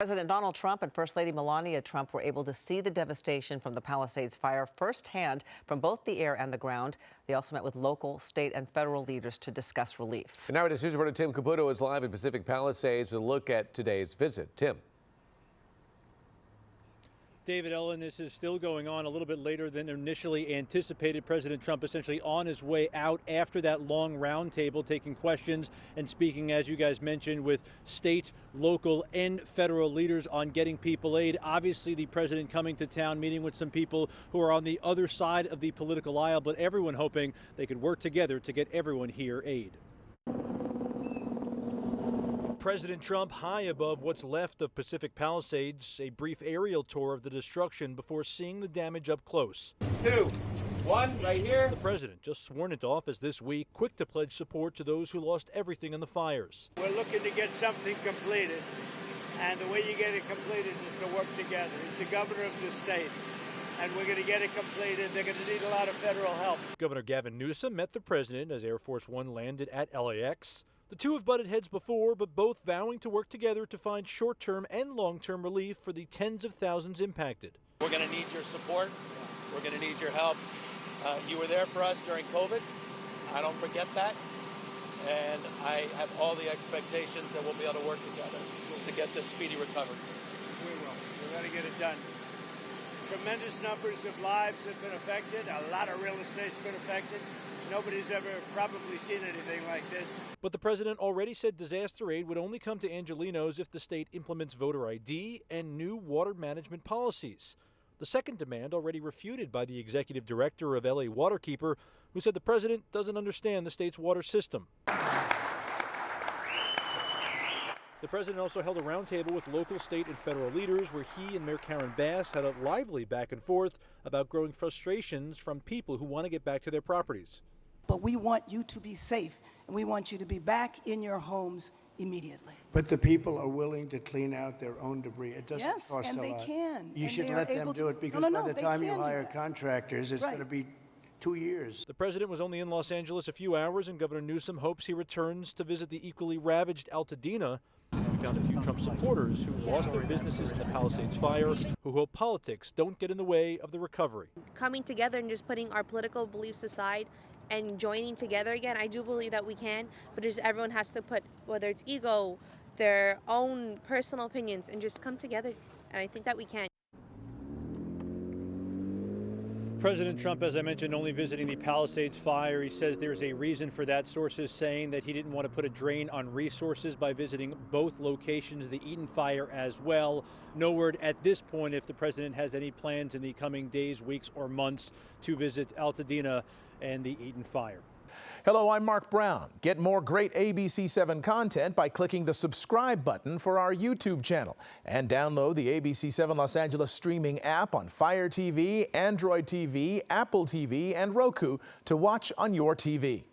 President Donald Trump and First Lady Melania Trump were able to see the devastation from the Palisades fire firsthand from both the air and the ground. They also met with local, state, and federal leaders to discuss relief. And now our news reporter Tim Caputo is live in Pacific Palisades with a look at today's visit. Tim. David, Ellen, this is still going on a little bit later than initially anticipated. President Trump essentially on his way out after that long roundtable, taking questions and speaking, as you guys mentioned, with state, local, and federal leaders on getting people aid. Obviously, the president coming to town, meeting with some people who are on the other side of the political aisle, but everyone hoping they could work together to get everyone here aid. President Trump high above what's left of Pacific Palisades, a brief aerial tour of the destruction before seeing the damage up close. 2, 1, right here. The president just sworn into office this week, quick to pledge support to those who lost everything in the fires. We're looking to get something completed, and the way you get it completed is to work together. He's the governor of the state, and we're going to get it completed. They're going to need a lot of federal help. Governor Gavin Newsom met the president as Air Force One landed at LAX. The two have butted heads before, but both vowing to work together to find short-term and long-term relief for the tens of thousands impacted. We're going to need your support. We're going to need your help. You were there for us during COVID. I don't forget that. And I have all the expectations that we'll be able to work together to get this speedy recovery. We will. We're going to get it done. Tremendous numbers of lives have been affected. A lot of real estate's been affected. Nobody's ever probably seen anything like this. But the president already said disaster aid would only come to Angelenos if the state implements voter ID and new water management policies. The second demand already refuted by the executive director of LA Waterkeeper, who said the president doesn't understand the state's water system. The president also held a roundtable with local, state, and federal leaders where he and Mayor Karen Bass had a lively back and forth about growing frustrations from people who want to get back to their properties. But we want you to be safe, and we want you to be back in your homes immediately. But the people are willing to clean out their own debris. It doesn't cost a lot. Yes, and they can. You should let them do it, because by the time you hire contractors, it's going to be 2 years. The president was only in Los Angeles a few hours, and Governor Newsom hopes he returns to visit the equally ravaged Altadena. We found a few Trump supporters who lost their businesses in the Palisades fire, who hope politics don't get in the way of the recovery. Coming together and just putting our political beliefs aside and joining together again, I do believe that we can, but just everyone has to put, whether it's ego, their own personal opinions, and just come together, and I think that we can. President Trump, as I mentioned, only visiting the Palisades fire. He says there's a reason for that. Sources saying that he didn't want to put a drain on resources by visiting both locations, the Eaton fire as well. No word at this point if the president has any plans in the coming days, weeks, or months to visit Altadena and the Eaton fire. Hello, I'm Mark Brown. Get more great ABC7 content by clicking the subscribe button for our YouTube channel, and download the ABC7 Los Angeles streaming app on Fire TV, Android TV, Apple TV, and Roku to watch on your TV.